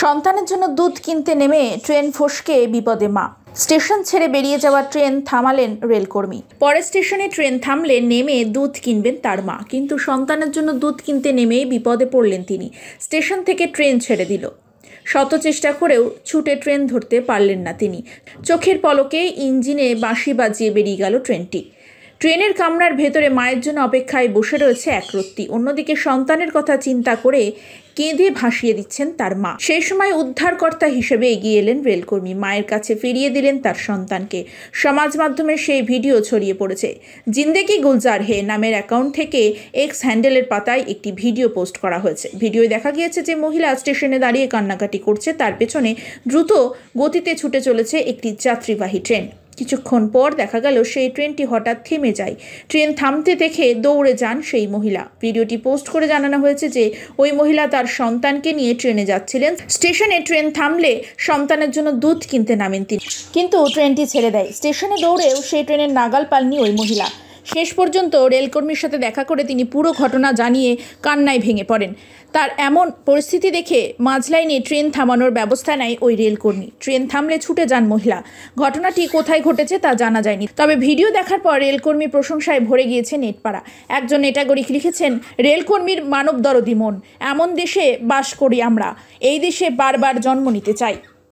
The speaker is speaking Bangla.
সন্তানের জন্য দুধ কিনতে নেমে ট্রেন ফসকে বিপদে মা। স্টেশন ছেড়ে বেরিয়ে যাওয়া ট্রেন থামালেন রেলকর্মী। পরে স্টেশনে ট্রেন থামলে নেমে দুধ কিনবেন তার মা, কিন্তু সন্তানের জন্য দুধ কিনতে নেমেই বিপদে পড়লেন তিনি। স্টেশন থেকে ট্রেন ছেড়ে দিল, শত চেষ্টা করেও ছুটে ট্রেন ধরতে পারলেন না তিনি। চোখের পলকে ইঞ্জিনে বাঁশি বাজিয়ে বেরিয়ে গেল ট্রেনটি। ট্রেনের কামরার ভেতরে মায়ের জন্য অপেক্ষায় বসে রয়েছে একরত্তি। অন্যদিকে সন্তানের কথা চিন্তা করে কেঁদে ভাসিয়ে দিচ্ছেন তার মা। সেই সময় উদ্ধারকর্তা হিসেবে এগিয়ে এলেন রেলকর্মী, মায়ের কাছে ফিরিয়ে দিলেন তার সন্তানকে। সমাজ মাধ্যমে সেই ভিডিও ছড়িয়ে পড়েছে। জিন্দেগি গুলজার হে নামের অ্যাকাউন্ট থেকে এক্স হ্যান্ডেলের পাতায় একটি ভিডিও পোস্ট করা হয়েছে। ভিডিওয় দেখা গিয়েছে যে মহিলা স্টেশনে দাঁড়িয়ে কান্নাকাটি করছে, তার পেছনে দ্রুত গতিতে ছুটে চলেছে একটি যাত্রীবাহী ট্রেন। কিছুক্ষণ পর দেখা গেল সেই ট্রেনটি হঠাৎ থেমে যায়। ট্রেন থামতে দেখে দৌড়ে যান সেই মহিলা। ভিডিওটি পোস্ট করে জানানো হয়েছে যে ওই মহিলা তার সন্তানকে নিয়ে ট্রেনে যাচ্ছিলেন। স্টেশনে ট্রেন থামলে সন্তানের জন্য দুধ কিনতে নামেন তিনি, কিন্তু ট্রেনটি ছেড়ে দেয়। স্টেশনে দৌড়েও সেই ট্রেনের নাগাল পাননি ওই মহিলা। শেষ পর্যন্ত রেলকর্মীর সাথে দেখা করে তিনি পুরো ঘটনা জানিয়ে কান্নায় ভেঙে পড়েন। তার এমন পরিস্থিতি দেখে মাঝলাইনে ট্রেন থামানোর ব্যবস্থা নেয় ওই রেলকর্মী। ট্রেন থামলে ছুটে যান মহিলা। ঘটনাটি কোথায় ঘটেছে তা জানা যায়নি, তবে ভিডিও দেখার পর রেলকর্মী প্রশংসায় ভরে গিয়েছে নেটপাড়া। একজন নেটাগরিক লিখেছেন, রেলকর্মীর মানব দরদি মন, এমন দেশে বাস করি আমরা, এই দেশে বারবার জন্ম নিতে চাই।